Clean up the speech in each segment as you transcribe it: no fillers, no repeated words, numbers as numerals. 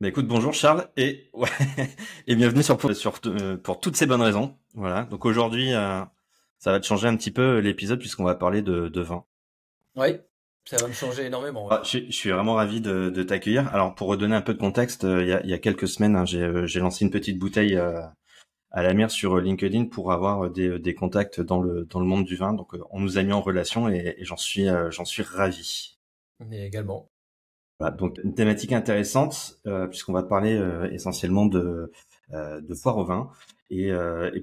Bah écoute, bonjour Charles et ouais, et bienvenue pour toutes ces bonnes raisons. Voilà. Donc aujourd'hui, ça va te changer un petit peu l'épisode puisqu'on va parler de vin. Oui, ça va me changer énormément. Ouais. Je suis vraiment ravi de t'accueillir. Alors pour redonner un peu de contexte, il y a quelques semaines, hein, j'ai lancé une petite bouteille à la mer sur LinkedIn pour avoir des contacts dans le monde du vin. Donc on nous a mis en relation et j'en suis ravi. Mais également. Voilà, donc une thématique intéressante puisqu'on va parler essentiellement de foire au vin. Et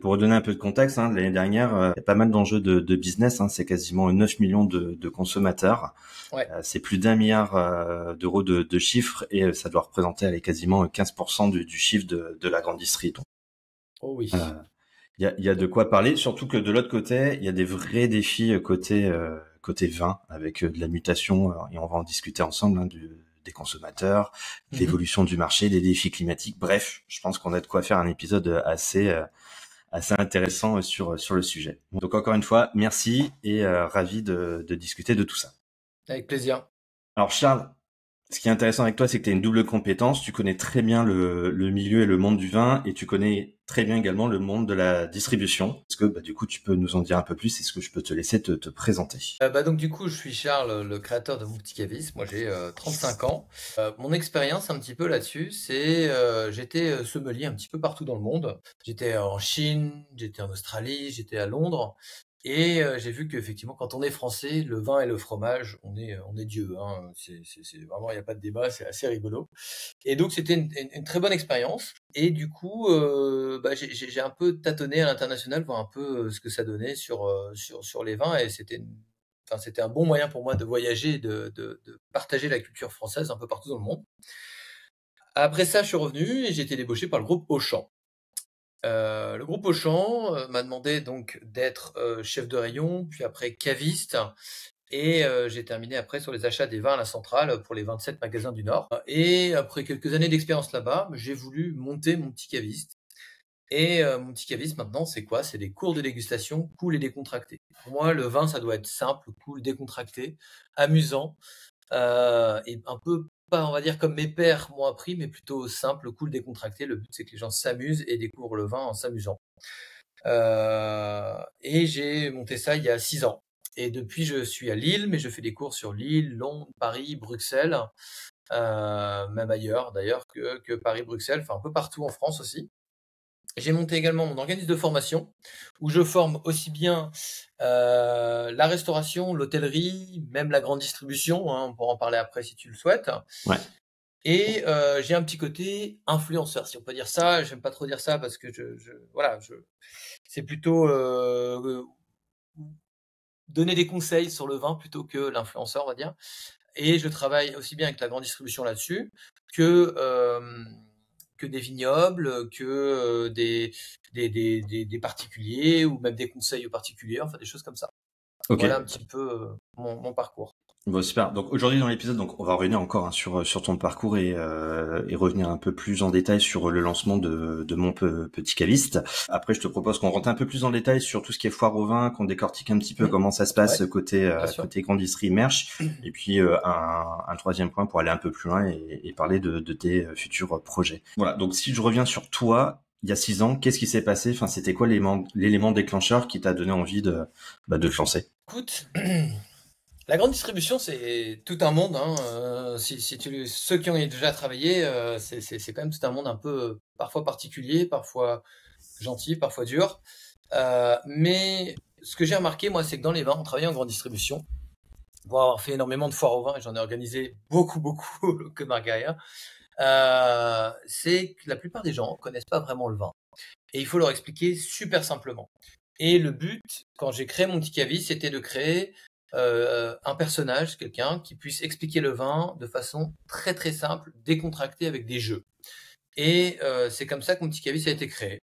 pour redonner un peu de contexte, hein, l'année dernière, il y a pas mal d'enjeux de business. Hein, c'est quasiment 9 millions de consommateurs. Ouais. C'est plus d'1 milliard d'euros de chiffres et ça doit représenter allez, quasiment 15% du chiffre de la grande distrie. Donc, Oh euh, oui. il y a de quoi parler, surtout que de l'autre côté, il y a des vrais défis côté vin, avec de la mutation, et on va en discuter ensemble, hein, des consommateurs, de Mhm. l'évolution du marché, des défis climatiques. Bref, je pense qu'on a de quoi faire un épisode assez intéressant sur le sujet. Donc encore une fois, merci et ravi de discuter de tout ça. Avec plaisir. Alors Charles, ce qui est intéressant avec toi, c'est que tu as une double compétence. Tu connais très bien le milieu et le monde du vin et tu connais très bien également le monde de la distribution. Est-ce que du coup, tu peux nous en dire un peu plus? Est-ce que je peux te laisser te présenter? Donc du coup, je suis Charles, le créateur de Mon Petit Caviste. Moi, j'ai 35 ans. Mon expérience un petit peu là-dessus, c'est j'étais sommelier un petit peu partout dans le monde. J'étais en Chine, j'étais en Australie, j'étais à Londres. Et j'ai vu qu'effectivement, quand on est français, le vin et le fromage, on est Dieu. Hein. C'est vraiment, il n'y a pas de débat, c'est assez rigolo. Et donc c'était une très bonne expérience. Et du coup, j'ai un peu tâtonné à l'international, voir un peu ce que ça donnait sur les vins. Et c'était un bon moyen pour moi de voyager, et de partager la culture française un peu partout dans le monde. Après ça, je suis revenu et j'ai été débauché par le groupe Auchan. Le groupe Auchan m'a demandé donc d'être chef de rayon, puis après caviste. Et j'ai terminé après sur les achats des vins à la centrale pour les 27 magasins du Nord. Et après quelques années d'expérience là-bas, j'ai voulu monter mon petit caviste. Et mon petit caviste maintenant, c'est quoi? C'est des cours de dégustation cool et décontractés. Pour moi, le vin, ça doit être simple, cool, décontracté, amusant, et un peu pas, on va dire, comme mes pères m'ont appris, mais plutôt simple, cool, décontracté. Le but, c'est que les gens s'amusent et découvrent le vin en s'amusant. Et j'ai monté ça il y a 6 ans. Et depuis, je suis à Lille, mais je fais des cours sur Lille, Londres, Paris, Bruxelles, même ailleurs d'ailleurs que Paris, Bruxelles, enfin un peu partout en France aussi. J'ai monté également mon organisme de formation où je forme aussi bien la restauration, l'hôtellerie, même la grande distribution, hein, on pourra en parler après si tu le souhaites. Ouais. Et j'ai un petit côté influenceur, si on peut dire ça. J'aime pas trop dire ça parce que voilà, c'est plutôt donner des conseils sur le vin plutôt que l'influenceur, on va dire. Et je travaille aussi bien avec la grande distribution là-dessus que que des vignobles, que des particuliers ou même des conseils aux particuliers, enfin des choses comme ça. Ok. Voilà un petit peu mon parcours. Bon, super. Donc aujourd'hui dans l'épisode, donc on va revenir encore hein, sur ton parcours et revenir un peu plus en détail sur le lancement de mon petit caviste. Après, je te propose qu'on rentre un peu plus en détail sur tout ce qui est foire au vin, qu'on décortique un petit peu comment ça se passe Ouais, bien sûr. côté grande distrie merch, et puis un troisième point pour aller un peu plus loin et parler de tes futurs projets. Voilà. Donc si je reviens sur toi. Il y a 6 ans, qu'est-ce qui s'est passé? Enfin, c'était quoi l'élément déclencheur qui t'a donné envie de te lancer? Écoute, la grande distribution, c'est tout un monde. Hein. Ceux qui ont déjà travaillé, c'est quand même tout un monde un peu parfois particulier, parfois gentil, parfois dur. Mais ce que j'ai remarqué, moi, c'est que dans les vins, on travaille en grande distribution. Pour avoir fait énormément de foires au vin, et j'en ai organisé beaucoup, beaucoup que Margaria, c'est que la plupart des gens connaissent pas vraiment le vin. Et il faut leur expliquer super simplement. Et le but, quand j'ai créé mon petit cavis, c'était de créer un personnage, quelqu'un qui puisse expliquer le vin de façon très très simple, décontractée avec des jeux. Et c'est comme ça que mon petit cavis a été créé.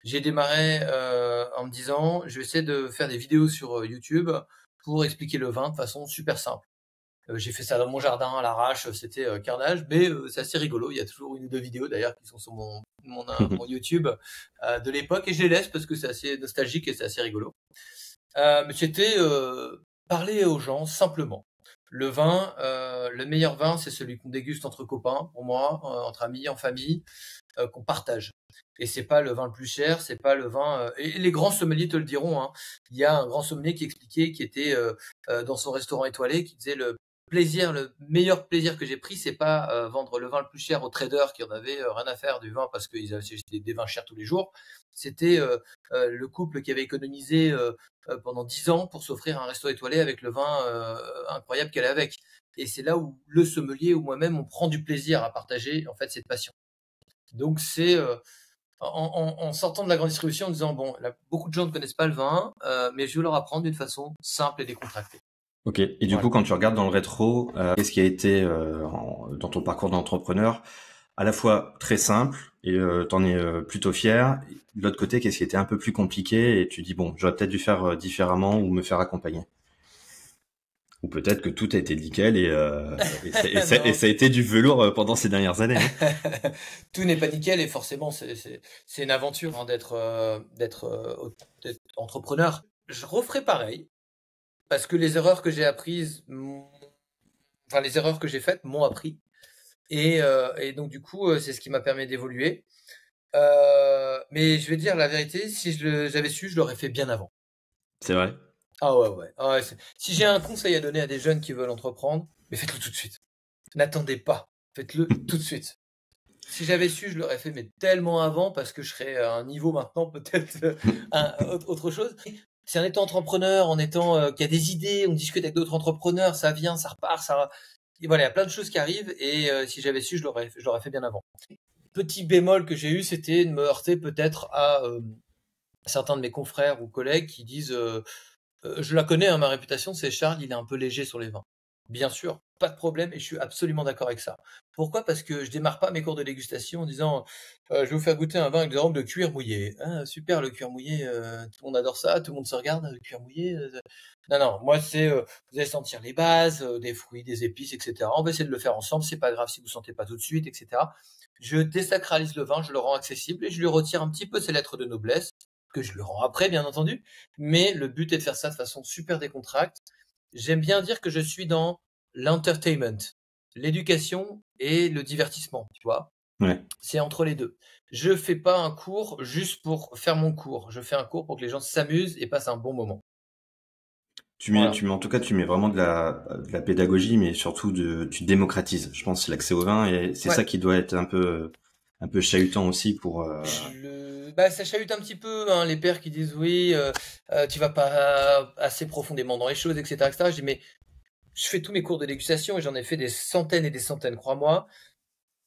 J'ai démarré en me disant, je vais essayer de faire des vidéos sur YouTube pour expliquer le vin de façon super simple. J'ai fait ça dans mon jardin à l'arrache, c'était carnage, mais c'est assez rigolo. Il y a toujours une ou deux vidéos d'ailleurs qui sont sur mon YouTube de l'époque et je les laisse parce que c'est assez nostalgique et c'est assez rigolo. Mais c'était parler aux gens simplement. Le vin, le meilleur vin, c'est celui qu'on déguste entre copains, pour moi, entre amis, en famille, qu'on partage. Et c'est pas le vin le plus cher, c'est pas le vin. Et les grands sommeliers te le diront, hein. Il y a un grand sommelier qui expliquait, qui était dans son restaurant étoilé, qui disait le meilleur plaisir que j'ai pris, c'est pas vendre le vin le plus cher aux traders qui en avaient rien à faire du vin parce qu'ils avaient des vins chers tous les jours. C'était le couple qui avait économisé pendant 10 ans pour s'offrir un resto étoilé avec le vin incroyable qu'elle avait avec. Et c'est là où le sommelier ou moi-même, on prend du plaisir à partager en fait cette passion. Donc c'est en sortant de la grande distribution en disant bon, là, beaucoup de gens ne connaissent pas le vin, mais je vais leur apprendre d'une façon simple et décontractée. Ok. Et du Voilà. coup, quand tu regardes dans le rétro, qu'est-ce qui a été dans ton parcours d'entrepreneur à la fois très simple et t'en es plutôt fier. De l'autre côté, qu'est-ce qui était un peu plus compliqué et tu dis bon, j'aurais peut-être dû faire différemment ou me faire accompagner. Ou peut-être que tout a été nickel et ça Non. a été du velours pendant ces dernières années. Hein. Tout n'est pas nickel et forcément c'est une aventure hein, d'être entrepreneur. Je referai pareil parce que les erreurs que j'ai apprises, enfin les erreurs que j'ai faites m'ont appris et donc du coup c'est ce qui m'a permis d'évoluer. Mais je vais dire la vérité, si j'avais su, je l'aurais fait bien avant. C'est vrai. Ah ouais ouais. Ah ouais, si j'ai un conseil à donner à des jeunes qui veulent entreprendre, mais faites-le tout de suite. N'attendez pas, faites-le tout de suite. Si j'avais su, je l'aurais fait, mais tellement avant, parce que je serais à un niveau maintenant, peut-être autre chose. C'est en étant entrepreneur, en étant qu'il y a des idées, on discute avec d'autres entrepreneurs, ça vient, ça repart, ça. Et voilà, il y a plein de choses qui arrivent, et si j'avais su, je l'aurais fait bien avant. Petit bémol que j'ai eu, c'était de me heurter peut-être à certains de mes confrères ou collègues qui disent, je la connais, hein, ma réputation, c'est Charles, il est un peu léger sur les vins. Bien sûr, pas de problème, et je suis absolument d'accord avec ça. Pourquoi? Parce que je démarre pas mes cours de dégustation en disant je vais vous faire goûter un vin avec des arômes de cuir mouillé. Ah, super, le cuir mouillé, tout le monde adore ça, tout le monde se regarde, le cuir mouillé. Non, non, moi c'est vous allez sentir les bases, des fruits, des épices, etc. On va essayer de le faire ensemble, c'est pas grave si vous sentez pas tout de suite, etc. Je désacralise le vin, je le rends accessible et je lui retire un petit peu ses lettres de noblesse, que je le rends après, bien entendu. Mais le but est de faire ça de façon super décontracte. J'aime bien dire que je suis dans l'entertainment, l'éducation et le divertissement, tu vois. Ouais. C'est entre les deux. Je fais pas un cours juste pour faire mon cours. Je fais un cours pour que les gens s'amusent et passent un bon moment. Voilà. En tout cas, tu mets vraiment de la pédagogie, mais surtout tu démocratises. Je pense l'accès au vin et c'est Ouais. ça qui doit être un peu chahutant aussi pour. Bah, ça chahute un petit peu, hein, les pères qui disent oui, tu vas pas assez profondément dans les choses, etc., etc. Je dis mais je fais tous mes cours de dégustation et j'en ai fait des centaines et des centaines, crois-moi.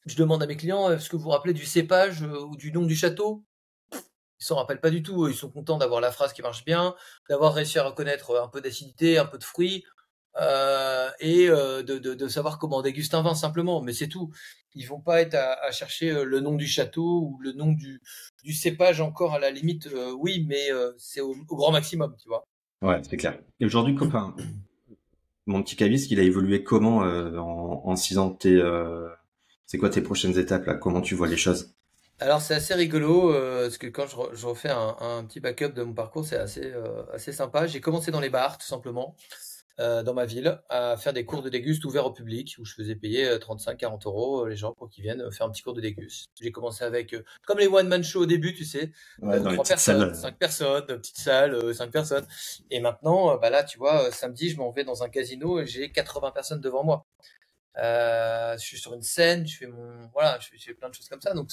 Je demande à mes clients, est-ce que vous vous rappelez du cépage ou du nom du château? Ils s'en rappellent pas du tout. Ils sont contents d'avoir la phrase qui marche bien, d'avoir réussi à reconnaître un peu d'acidité, un peu de fruits, et de savoir comment on déguste un vin simplement. Mais c'est tout. Ils vont pas être à chercher le nom du château ou le nom du cépage encore à la limite. Oui, mais c'est au grand maximum, tu vois. Ouais, c'est clair. Et aujourd'hui, copain, mon petit caviste, il a évolué comment en 6 ans c'est quoi tes prochaines étapes là? Comment tu vois les choses? Alors c'est assez rigolo parce que quand je refais un petit backup de mon parcours, c'est assez sympa. J'ai commencé dans les bars tout simplement dans ma ville à faire des cours de déguste ouverts au public où je faisais payer 35-40 euros les gens pour qu'ils viennent faire un petit cours de déguste. J'ai commencé avec comme les one man show au début, tu sais, Ouais, dans les trois petites personnes, salles. 5 personnes, petite salle, 5 personnes. Et maintenant, bah là, tu vois, samedi, je m'en vais dans un casino et j'ai 80 personnes devant moi. Je suis sur une scène, voilà, je fais plein de choses comme ça. Donc,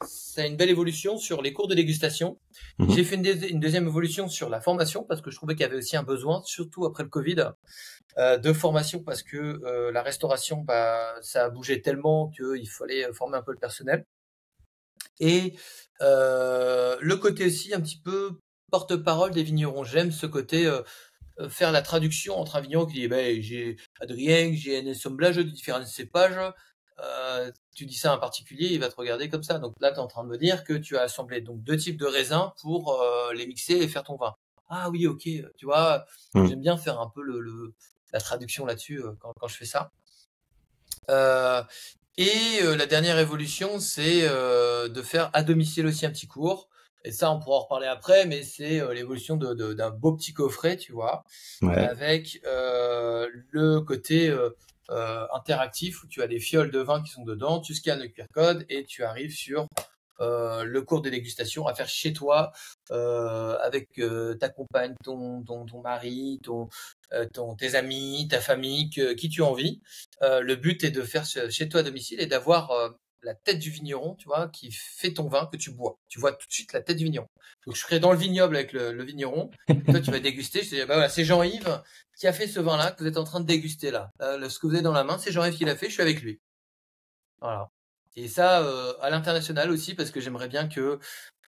ça a une belle évolution sur les cours de dégustation. J'ai Mhm. fait une deuxième évolution sur la formation parce que je trouvais qu'il y avait aussi un besoin, surtout après le Covid, de formation parce que la restauration, bah, ça a bougé tellement qu'il fallait former un peu le personnel. Et le côté aussi un petit peu porte-parole des vignerons. J'aime ce côté faire la traduction entre un vigneron qui dit ben, j'ai Adrien, j'ai un assemblage de différents cépages. Tu dis ça à un particulier, il va te regarder comme ça. Donc là, tu es en train de me dire que tu as assemblé donc 2 types de raisins pour les mixer et faire ton vin. Ah oui, ok. Tu vois, Mhm. j'aime bien faire un peu la traduction là-dessus quand je fais ça. Euh, et la dernière évolution, c'est de faire à domicile aussi un petit cours. Et ça, on pourra en reparler après, mais c'est l'évolution d'un beau petit coffret, tu vois, Ouais. avec le côté interactif où tu as des fioles de vin qui sont dedans, tu scannes le QR code et tu arrives sur le cours de dégustation à faire chez toi avec ta compagne, ton mari, tes amis, ta famille, qui tu as envie. Le but est de faire chez toi à domicile et d'avoir la tête du vigneron, tu vois, qui fait ton vin que tu bois. Tu vois tout de suite la tête du vigneron. Donc je serai dans le vignoble avec le vigneron et toi tu vas déguster. Je te dis, bah voilà, c'est Jean-Yves qui a fait ce vin-là que vous êtes en train de déguster là. Ce que vous avez dans la main, c'est Jean-Yves qui l'a fait, je suis avec lui. Voilà. Et ça, à l'international aussi, parce que j'aimerais bien que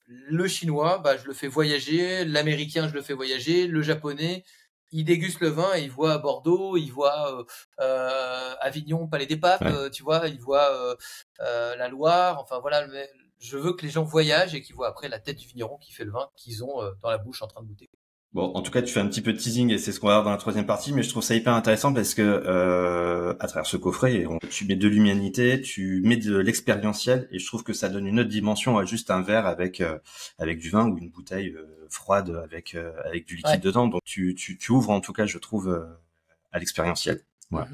le chinois, bah, je le fais voyager, l'américain, je le fais voyager, le japonais, il déguste le vin et il voit Bordeaux, il voit Avignon, Palais des Papes, Ouais. tu vois, il voit la Loire, enfin voilà, je veux que les gens voyagent et qu'ils voient après la tête du vigneron qui fait le vin qu'ils ont dans la bouche en train de goûter. Bon, en tout cas, tu fais un petit peu de teasing et c'est ce qu'on va voir dans la troisième partie, mais je trouve ça hyper intéressant parce que à travers ce coffret, tu mets de l'humanité, tu mets de l'expérientiel et je trouve que ça donne une autre dimension à juste un verre avec du vin ou une bouteille froide avec du liquide Ouais. dedans. Donc tu ouvres en tout cas, je trouve, à l'expérientiel. Voilà.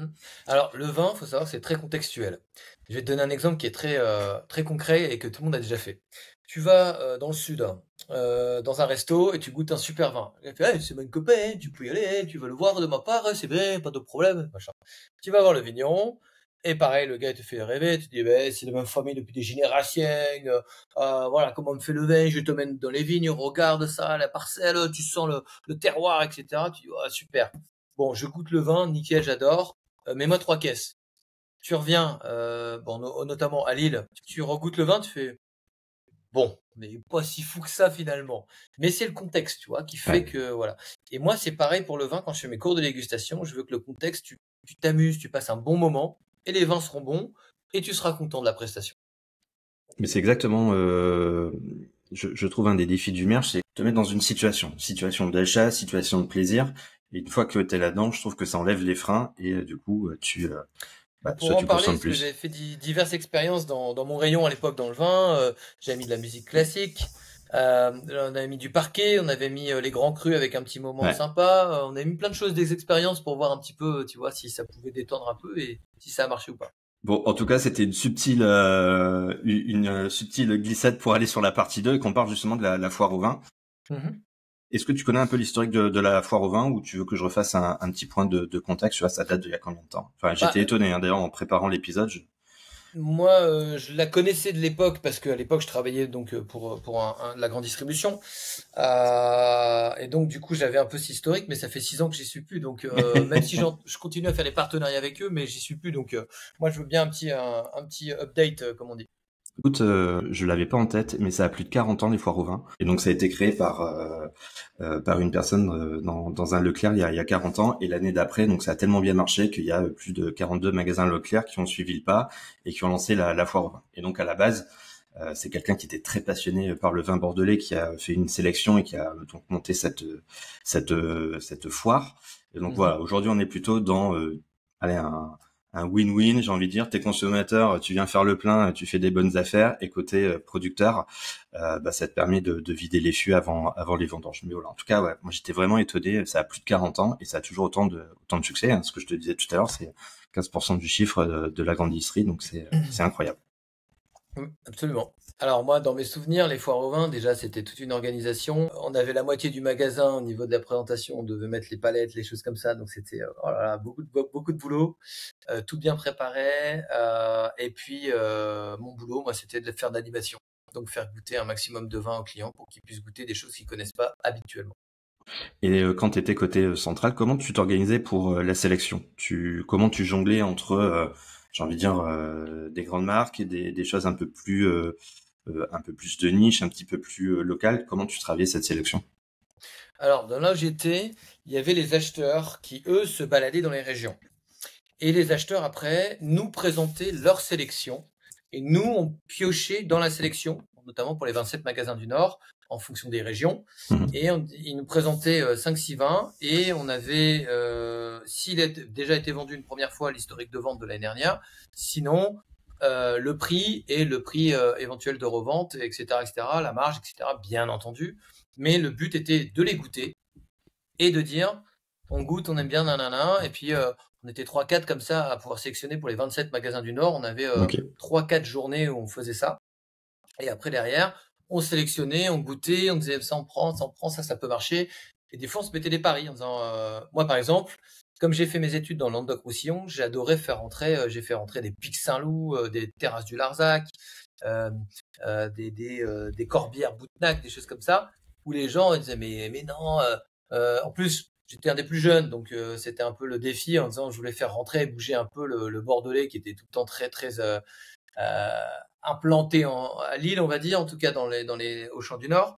Alors, le vin, faut savoir que c'est très contextuel. Je vais te donner un exemple qui est très concret et que tout le monde a déjà fait. Tu vas dans le sud, hein, dans un resto et tu goûtes un super vin. Il fait, hey, c'est mon copain, tu peux y aller, tu veux le voir de ma part, c'est bien, pas de problème, machin. Tu vas voir le vigneron et pareil, le gars il te fait rêver, tu te dis, ben, c'est la même famille depuis des générations, voilà comment on me fait le vin, je te mène dans les vignes, regarde ça, la parcelle, tu sens le terroir, etc. Tu dis, ah, super. Bon, je goûte le vin, nickel, j'adore. Mets-moi 3 caisses. Tu reviens, bon, notamment à Lille, tu regoutes le vin, tu fais bon, mais pas si fou que ça finalement. Mais c'est le contexte, tu vois, qui fait Ouais. que voilà. Et moi, c'est pareil pour le vin quand je fais mes cours de dégustation. Je veux que le contexte, tu t'amuses, tu passes un bon moment, et les vins seront bons, et tu seras content de la prestation. Mais c'est exactement, je trouve un des défis du merge, c'est te mettre dans une situation d'achat, situation de plaisir. Et une fois que tu es là-dedans, je trouve que ça enlève les freins et du coup, On soit pourra en tu parler consommes parce que plus. j'avais fait diverses expériences dans mon rayon à l'époque dans le vin. J'avais mis de la musique classique, on avait mis du parquet, on avait mis les grands crus avec un petit moment Ouais. sympa. On avait mis plein de choses, des expériences pour voir un petit peu, tu vois, si ça pouvait détendre un peu et si ça a marché ou pas. Bon, en tout cas, c'était une subtile glissade pour aller sur la partie 2 et qu'on parle justement de la foire au vin. Mhm. Est-ce que tu connais un peu l'historique de la foire au vin ou tu veux que je refasse un petit point de contexte? Tu vois, ça date d'il y a combien de temps? Enfin, Bah, j'étais étonné, hein, d'ailleurs, en préparant l'épisode. moi, je la connaissais de l'époque parce qu'à l'époque, je travaillais donc pour la grande distribution. Et donc, du coup, j'avais un peu ce historique, mais ça fait 6 ans que j'y suis plus. Donc, même si je continue à faire des partenariats avec eux, mais j'y suis plus. Donc, moi, je veux bien un petit update, comme on dit. Écoute, je l'avais pas en tête, mais ça a plus de 40 ans, les foires au vin. Et donc, ça a été créé par une personne dans un Leclerc il y a 40 ans. Et l'année d'après, donc ça a tellement bien marché qu'il y a plus de 42 magasins Leclerc qui ont suivi le pas et qui ont lancé la foire au vin. Et donc, à la base, c'est quelqu'un qui était très passionné par le vin bordelais, qui a fait une sélection et qui a donc monté cette foire. Et donc Mhm. voilà, aujourd'hui, on est plutôt dans allez, un win-win, j'ai envie de dire. T'es consommateur, tu viens faire le plein, tu fais des bonnes affaires. Et côté producteur, ça te permet de vider les fûts avant les vendanges. Mais voilà, en tout cas, ouais, moi j'étais vraiment étonné. Ça a plus de 40 ans et ça a toujours autant de succès. Hein. Ce que je te disais tout à l'heure, c'est 15% du chiffre de la grande distillerie, donc c'est incroyable. Absolument. Alors moi, dans mes souvenirs, les foires au vin, déjà, c'était toute une organisation. On avait la moitié du magasin au niveau de la présentation. On devait mettre les palettes, les choses comme ça. Donc c'était oh là là, beaucoup de boulot, tout bien préparé. Et puis mon boulot, moi, c'était de faire de l'animation. Donc faire goûter un maximum de vin aux clients pour qu'ils puissent goûter des choses qu'ils connaissent pas habituellement. Et quand tu étais côté central, comment tu t'organisais pour la sélection? Comment tu jonglais entre, j'ai envie de dire, des grandes marques et des choses un peu plus de niche, un petit peu plus locales? Comment tu travaillais cette sélection? Alors, dans là où j'étais, il y avait les acheteurs qui, eux, se baladaient dans les régions. Et les acheteurs, après, nous présentaient leur sélection. Et nous, on piochait dans la sélection, notamment pour les 27 magasins du Nord, en fonction des régions. Mhm. Et ils nous présentaient 5-6 vins. Et on avait, s'il a déjà été vendu une première fois, l'historique de vente de l'année dernière. Sinon, le prix et le prix éventuel de revente, etc., etc., la marge, etc., bien entendu. Mais le but était de les goûter et de dire, on goûte, on aime bien, nanana, et puis on était 3-4 comme ça à pouvoir sélectionner pour les 27 magasins du Nord. On avait Ok. 3-4 journées où on faisait ça. Et après, derrière, on sélectionnait, on goûtait, on disait ça on prend, ça peut marcher. Et des fois, on se mettait des paris en disant, moi par exemple, comme j'ai fait mes études dans le Languedoc-Roussillon, j'ai adoré faire rentrer, j'ai fait rentrer des Pics Saint-Loup, des Terrasses du Larzac, des Corbières Boutnac, des choses comme ça, où les gens ils disaient mais non, en plus j'étais un des plus jeunes, donc c'était un peu le défi en disant je voulais faire rentrer, bouger un peu le Bordelais qui était tout le temps très très implanté à Lille, on va dire, en tout cas au Champ du Nord.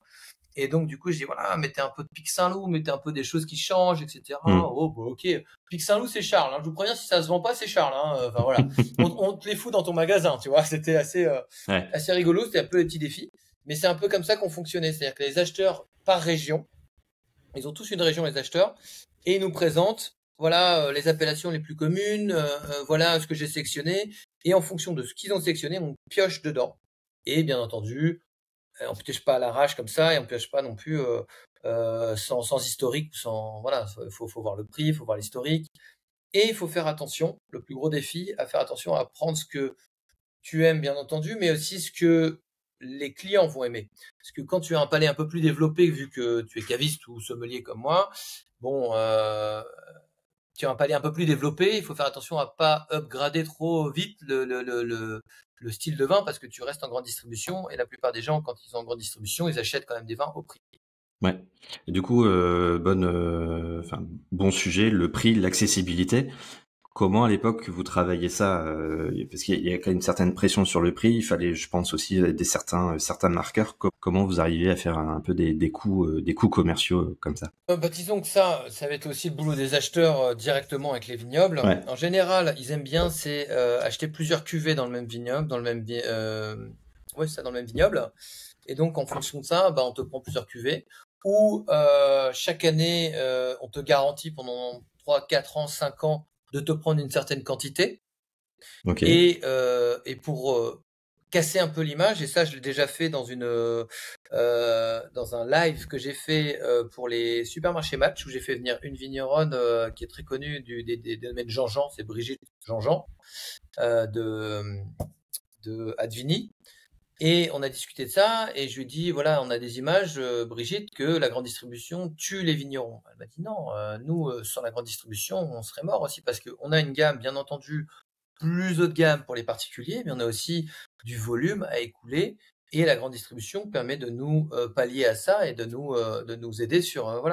Et donc, du coup, je dis, voilà, mettez un peu de Pic Saint-Loup, mettez un peu des choses qui changent, etc. Oh, bah, ok. Pic Saint-Loup, c'est Charles. Hein. Je vous préviens, si ça se vend pas, c'est Charles. Hein. Enfin, voilà. On te les fout dans ton magasin, tu vois. C'était Ouais. assez rigolo. C'était un peu un petit défi. Mais c'est un peu comme ça qu'on fonctionnait. C'est-à-dire que les acheteurs, par région, ils ont tous une région, les acheteurs, et ils nous présentent, voilà, les appellations les plus communes, voilà ce que j'ai sélectionné. Et en fonction de ce qu'ils ont sélectionné, on pioche dedans. Et bien entendu, on pioche pas à l'arrache comme ça et on pioche pas non plus sans historique, sans voilà, faut voir le prix, il faut voir l'historique et il faut faire attention. Le plus gros défi, à faire attention à prendre ce que tu aimes bien entendu, mais aussi ce que les clients vont aimer. Parce que quand tu as un palais un peu plus développé, vu que tu es caviste ou sommelier comme moi, bon, tu as un palais un peu plus développé, il faut faire attention à pas upgrader trop vite le style de vin parce que tu restes en grande distribution et la plupart des gens, quand ils sont en grande distribution, ils achètent quand même des vins au prix. Ouais. Et du coup, bon sujet, le prix, l'accessibilité. Comment à l'époque vous travaillez ça parce qu'il y a quand même une certaine pression sur le prix. Il fallait, je pense aussi, certains marqueurs. Comment vous arrivez à faire un peu des coûts commerciaux comme ça? Disons que ça va être aussi le boulot des acheteurs directement avec les vignobles. Ouais. En général, ils aiment bien c'est acheter plusieurs cuvées dans le même vignoble, ouais, ça dans le même vignoble. Et donc en fonction de ça, on te prend plusieurs cuvées. Ou chaque année, on te garantit pendant 3, 4 ans, 5 ans de te prendre une certaine quantité. Ok. Et pour casser un peu l'image, et ça je l'ai déjà fait dans un live que j'ai fait pour les supermarchés Match, où j'ai fait venir une vigneronne qui est très connue des domaines Jean-Jean, c'est Brigitte Jean-Jean de Advini. Et on a discuté de ça, et je lui ai dit, voilà, on a des images, Brigitte, que la grande distribution tue les vignerons. Elle m'a dit non, nous, sans la grande distribution, on serait mort aussi, parce qu'on a une gamme, bien entendu, plus haut de gamme pour les particuliers, mais on a aussi du volume à écouler, et la grande distribution permet de nous pallier à ça et de nous aider sur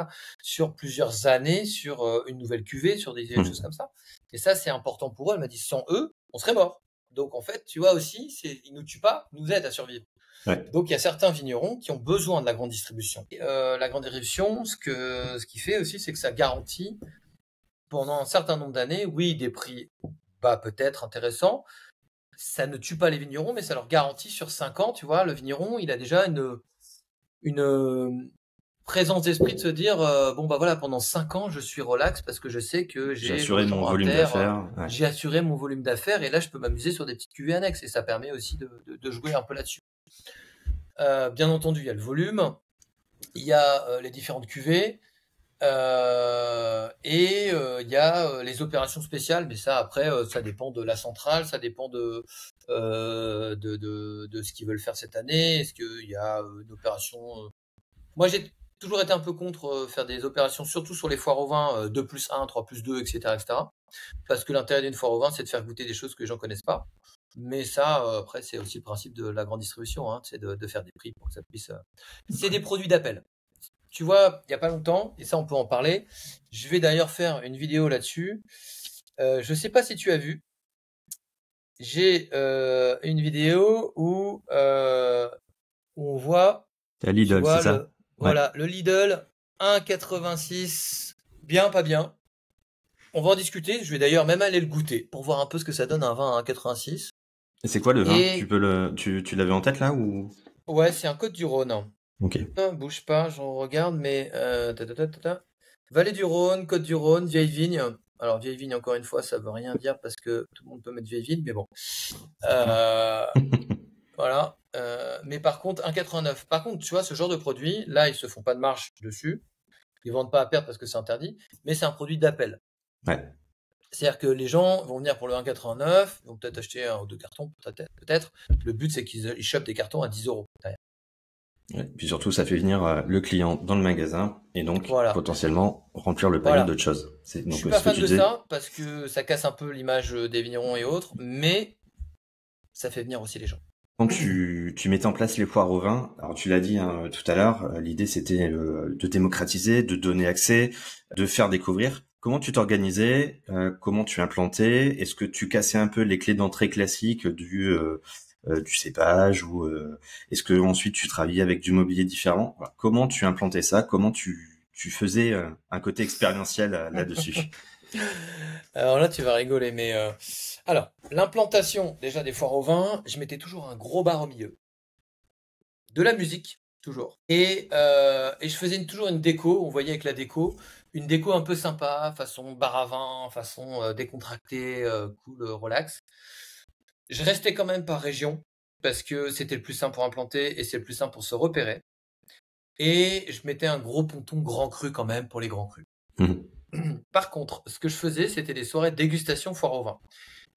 plusieurs années, sur une nouvelle cuvée, sur des choses comme ça. Et ça, c'est important pour eux. Elle m'a dit, sans eux, on serait mort. Donc en fait, tu vois aussi, ils nous tuent pas, ils nous aident à survivre. Ouais. Donc il y a certains vignerons qui ont besoin de la grande distribution. Et, la grande distribution, ce qui fait aussi, c'est que ça garantit pendant un certain nombre d'années, oui, des prix bas peut-être intéressants. Ça ne tue pas les vignerons, mais ça leur garantit sur 5 ans, tu vois, le vigneron, il a déjà une présence d'esprit de se dire bon bah voilà, pendant 5 ans je suis relax parce que je sais que J'ai j'ai assuré le mon chambre volume inter, d'affaires. Ouais. j'ai assuré mon volume d'affaires et là je peux m'amuser sur des petites cuvées annexes et ça permet aussi de jouer un peu là-dessus. Bien entendu, il y a le volume, il y a les différentes cuvées et il y a les opérations spéciales, mais ça après ça dépend de la centrale, ça dépend de ce qu'ils veulent faire cette année. Est-ce qu'il y a une opération Moi, j'ai toujours été un peu contre faire des opérations, surtout sur les foires au vin, 2+1, 3+2, etc., etc. Parce que l'intérêt d'une foire au vin, c'est de faire goûter des choses que les gens connaissent pas. Mais ça, après, c'est aussi le principe de la grande distribution, hein, c'est de faire des prix pour que ça puisse. C'est des produits d'appel. Tu vois, il y a pas longtemps, et ça, on peut en parler. Je vais d'ailleurs faire une vidéo là-dessus. Je sais pas si tu as vu. J'ai une vidéo où on voit. C'est à Tu Lidl, c'est vois, ça? voilà, le Lidl, 1,86, bien, pas bien. On va en discuter, je vais d'ailleurs même aller le goûter, pour voir un peu ce que ça donne un vin à 1,86. Et c'est quoi le vin? Et, Tu l'avais en tête là ou? ouais, c'est un Côte-du-Rhône. Ok. Bouge pas, j'en regarde, mais... Vallée du Rhône, Côte-du-Rhône, vieille vigne. Alors, vieille vigne, encore une fois, ça veut rien dire parce que tout le monde peut mettre vieille vigne, mais bon. Euh, voilà. Mais par contre, 1,89. Par contre, tu vois, ce genre de produit, là, ils se font pas de marge dessus. Ils vendent pas à perte parce que c'est interdit, mais c'est un produit d'appel. Ouais. C'est-à-dire que les gens vont venir pour le 1,89, ils vont peut-être acheter un ou deux cartons, peut-être. Le but, c'est qu'ils chopent des cartons à 10 euros derrière. Ouais. Puis surtout, ça fait venir le client dans le magasin et donc Voilà. potentiellement remplir le panier Voilà. d'autres choses. Je Donc suis pas ce que fan tu de disais. ça parce que ça casse un peu l'image des vignerons et autres, mais ça fait venir aussi les gens. Quand tu mettais en place les foires au vin, alors tu l'as dit hein, tout à l'heure, l'idée c'était de démocratiser, de donner accès, de faire découvrir. Comment tu t'organisais, comment tu implantais, est-ce que tu cassais un peu les clés d'entrée classiques du cépage ou est-ce que ensuite tu travaillais avec du mobilier différent? Voilà. Comment tu implantais ça? Comment tu faisais un côté expérientiel là-dessus? Alors là, tu vas rigoler, mais alors, l'implantation déjà des foires au vin, je mettais toujours un gros bar au milieu. De la musique, toujours. Et je faisais toujours une déco, on voyait avec la déco, une déco un peu sympa, façon bar à vin, façon décontractée, cool, relax. Je restais quand même par région, parce que c'était le plus simple pour implanter et c'est le plus simple pour se repérer. Et je mettais un gros ponton grand cru quand même pour les grands crus. Par contre, ce que je faisais, c'était des soirées de dégustation foire au vin.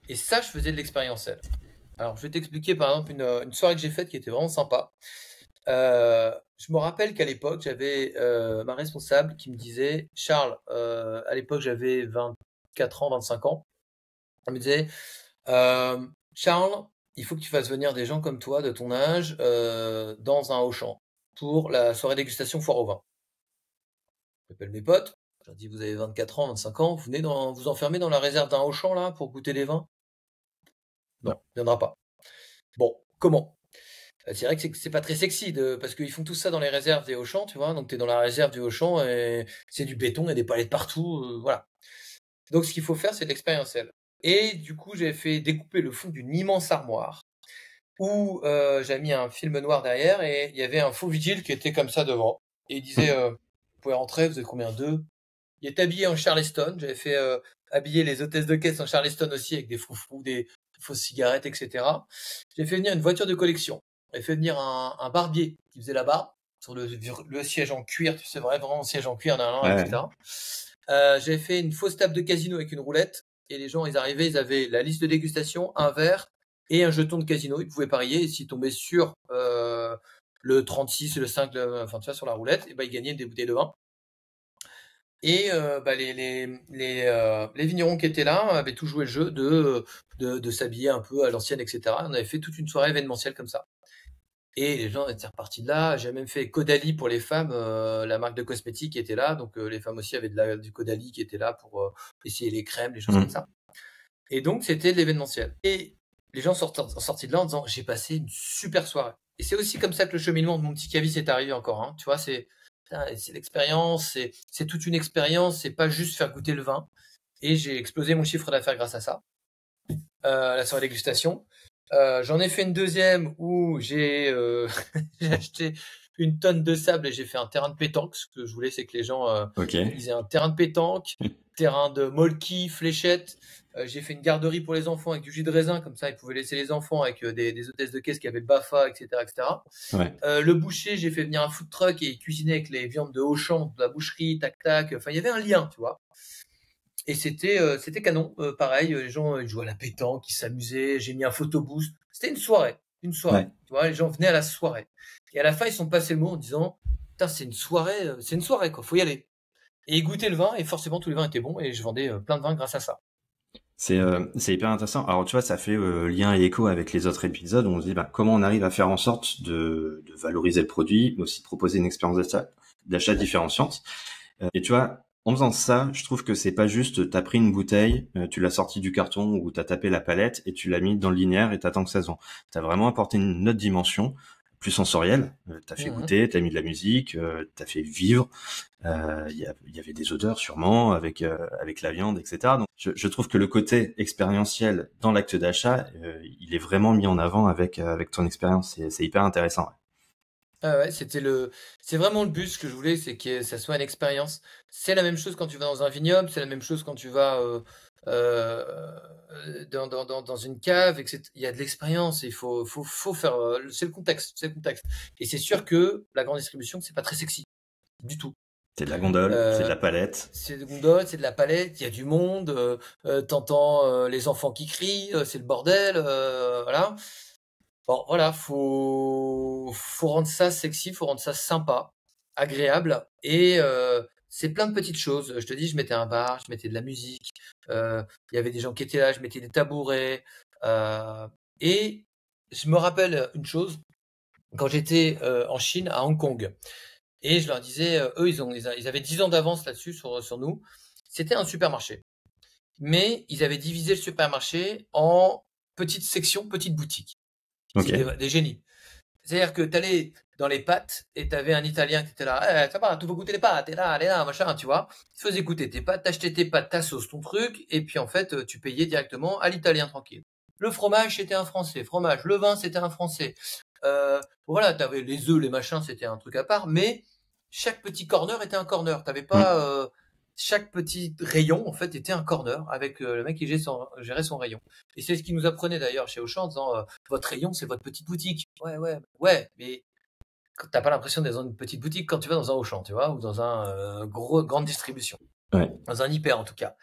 Et ça, je faisais de l'expérientiel. Alors, je vais t'expliquer par exemple une soirée que j'ai faite qui était vraiment sympa. Je me rappelle qu'à l'époque, j'avais ma responsable qui me disait, Charles, à l'époque j'avais 24 ans, 25 ans, elle me disait, Charles, il faut que tu fasses venir des gens comme toi, de ton âge, dans un Auchan, pour la soirée dégustation foire au vin. J'appelle mes potes, je leur dis, vous avez 24 ans, 25 ans, vous venez vous enfermer dans la réserve d'un Auchan là, pour goûter des vins? Non, il viendra pas. Bon, comment? C'est vrai que c'est pas très sexy parce qu'ils font tout ça dans les réserves des Auchan, tu vois. Donc t'es dans la réserve du Auchan et c'est du béton et des palettes partout, voilà. Donc ce qu'il faut faire, c'est de l'expérientiel. Et du coup, j'ai fait découper le fond d'une immense armoire où j'ai mis un film noir derrière et il y avait un faux vigile qui était comme ça devant. Et il disait, vous pouvez rentrer, vous êtes combien? Deux? Il est habillé en Charleston. J'avais fait habiller les hôtesses de caisse en Charleston aussi avec des froufrous, des fausses cigarettes, etc. J'ai fait venir une voiture de collection. J'ai fait venir un barbier qui faisait la barbe sur le siège en cuir, tu sais, vraiment siège en cuir, etc. J'ai fait une fausse table de casino avec une roulette et les gens, ils arrivaient, ils avaient la liste de dégustation, un verre et un jeton de casino. Ils pouvaient parier et s'ils tombaient sur le 36, le 5, enfin tu vois, sur la roulette, et ben ils gagnaient des bouteilles de vin. Et les vignerons qui étaient là avaient tout joué le jeu de s'habiller un peu à l'ancienne, etc. On avait fait toute une soirée événementielle comme ça. Et les gens étaient repartis de là. J'ai même fait Caudalie pour les femmes, la marque de cosmétiques qui était là. Donc les femmes aussi avaient du Caudalie qui était là pour essayer les crèmes, les choses comme ça. Et donc c'était de l'événementiel. Et les gens sortis de là en disant j'ai passé une super soirée. Et c'est aussi comme ça que le cheminement de mon petit caviste est arrivé encore. Hein. Tu vois, c'est l'expérience, c'est toute une expérience, c'est pas juste faire goûter le vin. Et j'ai explosé mon chiffre d'affaires grâce à ça. La soirée dégustation. J'en ai fait une deuxième où j'ai acheté une tonne de sable et j'ai fait un terrain de pétanque. Ce que je voulais, c'est que les gens ils aient un terrain de pétanque, terrain de molki, fléchettes. J'ai fait une garderie pour les enfants avec du jus de raisin, comme ça ils pouvaient laisser les enfants avec des hôtesses de caisse qui avaient le BAFA, etc. Ouais. Le boucher, j'ai fait venir un food truck et il cuisinait avec les viandes de Auchan, de la boucherie, tac tac. Enfin, il y avait un lien, tu vois. Et c'était canon. Pareil, les gens ils jouaient à la pétanque, ils s'amusaient. J'ai mis un photoboost. C'était une soirée. Ouais. Tu vois, les gens venaient à la soirée. Et à la fin, ils sont passés le mot en disant, putain, c'est une soirée quoi. Faut y aller. Et ils goûtaient le vin et forcément tous les vins étaient bons et je vendais plein de vins grâce à ça. C'est hyper intéressant. Alors tu vois, ça fait lien et écho avec les autres épisodes où on se dit comment on arrive à faire en sorte de valoriser le produit, mais aussi de proposer une expérience d'achat différenciante. Et tu vois, en faisant ça, je trouve que c'est pas juste t'as pris une bouteille, tu l'as sortie du carton ou t'as tapé la palette et tu l'as mis dans le linéaire et t'attends que ça se vende. T'as vraiment apporté une autre dimension, plus sensorielle. T'as fait goûter, t'as mis de la musique, t'as fait vivre. Il y avait des odeurs sûrement avec la viande, etc. Donc je trouve que le côté expérientiel dans l'acte d'achat, il est vraiment mis en avant avec ton expérience. C'est hyper intéressant. Ah ouais, c'est vraiment le but. Ce que je voulais, c'est que ça soit une expérience. C'est la même chose quand tu vas dans un vignoble, c'est la même chose quand tu vas dans une cave, etc. Il y a de l'expérience, et faut faire. C'est le contexte, c'est le contexte. Et c'est sûr que la grande distribution, c'est pas très sexy du tout. C'est de la gondole, c'est de Euh, la palette. c'est de gondole, c'est de la palette, il y a du monde, t'entends les enfants qui crient, c'est le bordel, voilà. Bon, voilà, faut rendre ça sexy, faut rendre ça sympa, agréable, et c'est plein de petites choses. Je te dis, je mettais un bar, je mettais de la musique, il y avait des gens qui étaient là, je mettais des tabourets, et je me rappelle une chose, quand j'étais en Chine, à Hong Kong, et je leur disais, eux, ils avaient 10 ans d'avance là-dessus sur nous. C'était un supermarché, mais ils avaient divisé le supermarché en petites sections, petites boutiques. Ok. C'est des génies. C'est-à-dire que t'allais dans les pâtes et t'avais un Italien qui était là, ça va, tu veux goûter les pâtes, et là, allez là, machin, tu vois. Il te faisait goûter tes pâtes, t'achetais tes pâtes, ta sauce, ton truc, et puis en fait, tu payais directement à l'Italien tranquille. Le fromage, c'était un Français. Fromage, le vin, c'était un Français. Voilà, t'avais les œufs, les machins, c'était un truc à part, mais chaque petit corner était un corner. T'avais pas Hmm. chaque petit rayon en fait était un corner avec le mec qui gérait son rayon. Et c'est ce qu'il nous apprenait d'ailleurs chez Auchan en disant votre rayon c'est votre petite boutique. Ouais, mais t'as pas l'impression d'être dans une petite boutique quand tu vas dans un Auchan, tu vois, ou dans un grande distribution, Ouais. dans un hyper en tout cas.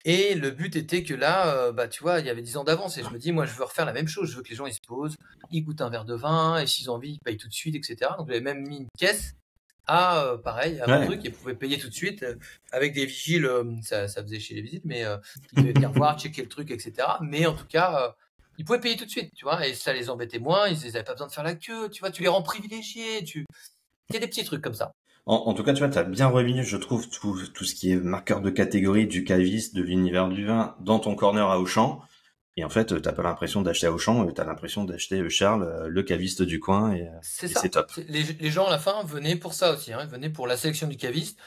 Et le but était que là, bah tu vois, il y avait 10 ans d'avance et je me dis, moi je veux refaire la même chose, je veux que les gens ils se posent, ils goûtent un verre de vin et s'ils ont envie, ils payent tout de suite, etc. Donc j'avais même mis une caisse pareil, à mon Ouais. truc, ils pouvaient payer tout de suite avec des vigiles, ça faisait chez les visites, mais ils devaient venir voir, checker le truc, etc. Mais en tout cas, ils pouvaient payer tout de suite, tu vois, et ça les embêtait moins, ils n'avaient pas besoin de faire la queue, tu vois, tu les rends privilégiés, il y a des petits trucs comme ça. En tout cas, tu vois, tu as bien remis, je trouve, tout ce qui est marqueur de catégorie du caviste, de l'univers du vin dans ton corner à Auchan. Et en fait, t'as pas l'impression d'acheter à Auchan, t'as l'impression d'acheter Charles, le caviste du coin, C'est et c'est ça. top. Les gens à la fin venaient pour ça aussi, hein, ils venaient pour la sélection du caviste,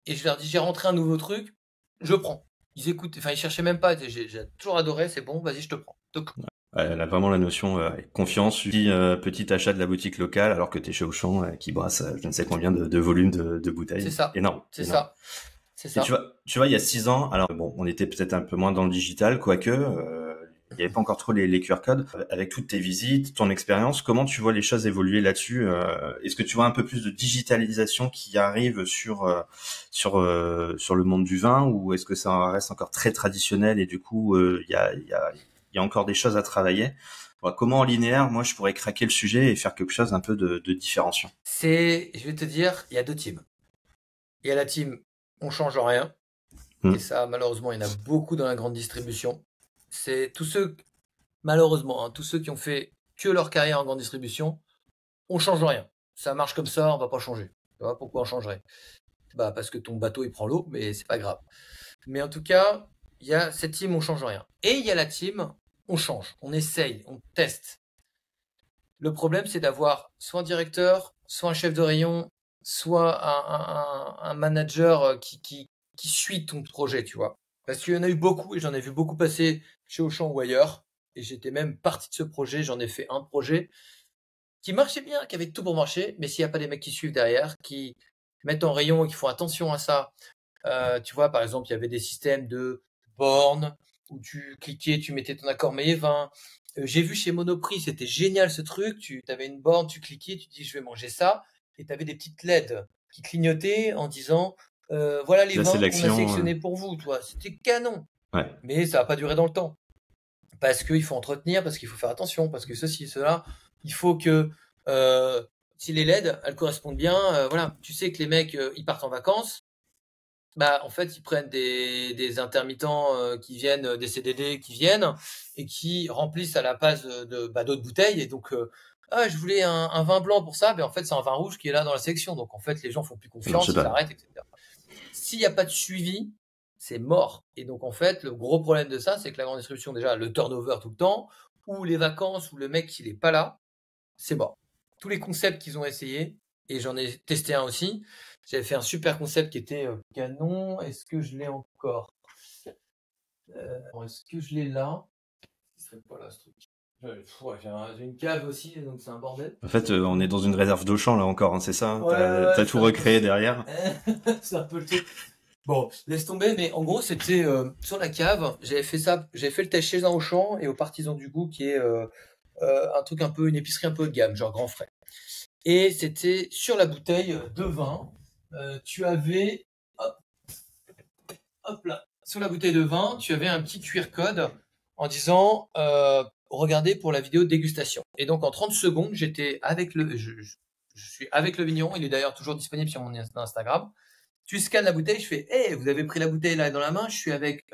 et je leur dis, j'ai rentré un nouveau truc, je prends. Ils écoutent, enfin ils cherchaient même pas, j'ai toujours adoré, c'est bon, vas-y, je te prends. Donc, Elle a vraiment la notion confiance, petit achat de la boutique locale, alors que t'es chez Auchan qui brasse je ne sais combien de volume de c'est bouteilles. ça, Énorme, c'est énorme. ça, c'est Et ça. tu vois, il y a 6 ans, alors bon, on était peut-être un peu moins dans le digital, quoique, il n'y avait pas encore trop les QR codes. Avec toutes tes visites, ton expérience, comment tu vois les choses évoluer là-dessus Est-ce que tu vois un peu plus de digitalisation qui arrive sur le monde du vin, ou est-ce que ça reste encore très traditionnel et du coup, il y a encore des choses à travailler? Voilà, comment en linéaire, moi, je pourrais craquer le sujet et faire quelque chose un peu de différenciant. Je vais te dire, il y a deux teams. Il y a la team, on change rien. Et Hmm. ça, malheureusement, il y en a beaucoup dans la grande distribution. C'est tous ceux, malheureusement, hein, tous ceux qui ont fait que leur carrière en grande distribution, on change rien. Ça marche comme ça, on va pas changer. Tu vois, pourquoi on changerait? Bah, parce que ton bateau, il prend l'eau, mais c'est pas grave. Mais en tout cas, il y a cette team, on change rien. Et il y a la team, on change, on essaye, on teste. Le problème, c'est d'avoir soit un directeur, soit un chef de rayon, soit un manager qui suit ton projet, tu vois. Parce qu'il y en a eu beaucoup, et j'en ai vu beaucoup passer chez Auchan ou ailleurs, et j'étais même parti de ce projet, j'en ai fait un projet qui marchait bien, qui avait tout pour marcher, mais s'il n'y a pas des mecs qui suivent derrière, qui mettent en rayon et qui font attention à ça, tu vois, par exemple, il y avait des systèmes de bornes où tu cliquais, tu mettais ton accord mets et vin. J'ai vu chez Monoprix, c'était génial ce truc. Tu avais une borne, tu cliquais, tu dis je vais manger ça, et tu avais des petites LED qui clignotaient en disant voilà les La vins qu'on a sélection, sélectionnés pour vous. Toi, c'était canon, ouais. mais ça va pas durer dans le temps parce qu'il faut entretenir, parce qu'il faut faire attention, parce que ceci, cela, il faut que si les LED elles correspondent bien, voilà, tu sais que les mecs ils partent en vacances. Bah, en fait, ils prennent des intermittents qui viennent, des CDD qui viennent et qui remplissent à la base d'autres bouteilles. Et donc, ah, je voulais un vin blanc pour ça, mais en fait, c'est un vin rouge qui est là dans la sélection. Donc, en fait, les gens font plus Ça marche confiance, ils pas. arrêtent, etc. S'il n'y a pas de suivi, c'est mort. Et donc, en fait, le gros problème de ça, c'est que la grande distribution, déjà, le turnover tout le temps, ou les vacances, ou le mec, il est pas là, c'est mort. Tous les concepts qu'ils ont essayé, et j'en ai testé un aussi, j'avais fait un super concept qui était canon. Est-ce que je l'ai encore? Est-ce que je l'ai là? Ce serait pas là ce truc. J'ai une cave aussi, donc c'est un bordel. En fait, on est dans une réserve d'Auchan là encore, hein, c'est ça? Ouais, T'as ouais, tout recréé derrière? c'est un peu le truc. Bon, laisse tomber, mais en gros, c'était sur la cave. J'avais fait ça, j'avais fait le test chez un Auchan et aux Partisans du Goût, qui est un truc un peu, une épicerie un peu haut de gamme, genre grand frais. Et c'était sur la bouteille de vin. Tu avais, hop, hop là, sur la bouteille de vin, tu avais un petit QR code en disant regardez pour la vidéo de dégustation. Et donc en 30 secondes, j'étais avec je suis avec le vigneron. Il est d'ailleurs toujours disponible sur mon Instagram. Tu scannes la bouteille, je fais hey, vous avez pris la bouteille là dans la main. Je suis avec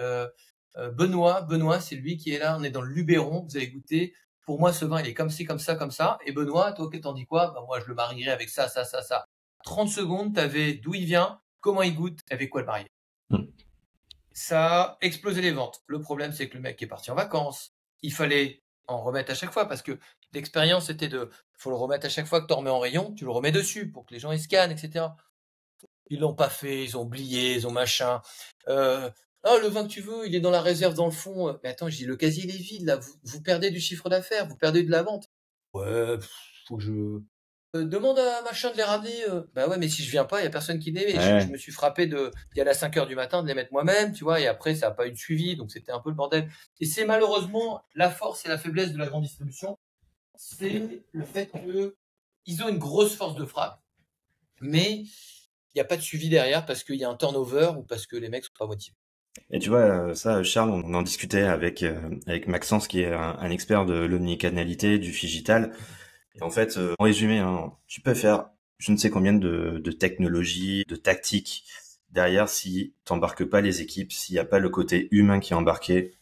Benoît. Benoît, c'est lui qui est là. On est dans le Luberon. Vous avez goûté. Pour moi, ce vin, il est comme ci, comme ça, comme ça. Et Benoît, toi, t'en dis quoi? Bah, moi, je le marierais avec ça, ça, ça, ça. 30 secondes, t'avais d'où il vient, comment il goûte, avec quoi le marier. Hmm. Ça a explosé les ventes. Le problème, c'est que le mec est parti en vacances. Il fallait en remettre à chaque fois parce que l'expérience était faut le remettre à chaque fois que tu en remets en rayon, tu le remets dessus pour que les gens ils scannent, etc. Ils l'ont pas fait, ils ont oublié, ils ont machin. Le vin que tu veux, il est dans la réserve dans le fond. Mais attends, je dis le casier il est vide là, vous perdez du chiffre d'affaires, vous perdez de la vente. Ouais, faut que je demande à machin de les ramener. Bah ouais, mais si je viens pas, il y a personne qui les met. Ouais. Je me suis frappé d'y aller à 5 heures du matin, de les mettre moi-même, tu vois, et après, ça n'a pas eu de suivi, donc c'était un peu le bordel. Et c'est malheureusement la force et la faiblesse de la grande distribution. C'est le fait que ils ont une grosse force de frappe, mais il n'y a pas de suivi derrière parce qu'il y a un turnover ou parce que les mecs sont pas motivés. Et tu vois, ça, Charles, on en discutait avec Maxence, qui est un expert de l'omnicanalité, du phygital. Et en fait, en résumé, hein, tu peux faire je ne sais combien de technologies, de tactiques derrière, si t'embarques pas les équipes, s'il n'y a pas le côté humain qui est embarqué,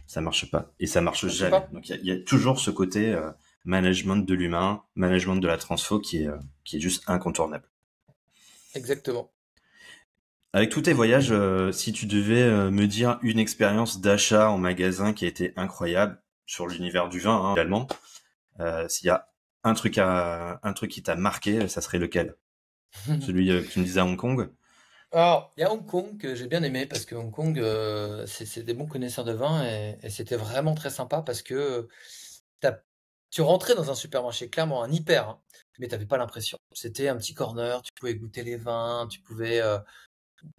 ça marche pas. Et ça marche jamais. Pas. Donc il y a toujours ce côté management de l'humain, management de la transfo qui est juste incontournable. Exactement. Avec tous tes voyages, si tu devais me dire une expérience d'achat en magasin qui a été incroyable sur l'univers du vin, hein, également, s'il y a un truc qui t'a marqué, ça serait lequel? Celui que tu me disais à Hong Kong? Alors, il y a Hong Kong que j'ai bien aimé parce que Hong Kong, c'est des bons connaisseurs de vin et c'était vraiment très sympa parce que t'as- tu rentrais dans un supermarché, clairement un hyper, hein, mais t'avais pas l'impression. C'était un petit corner, tu pouvais goûter les vins, tu pouvais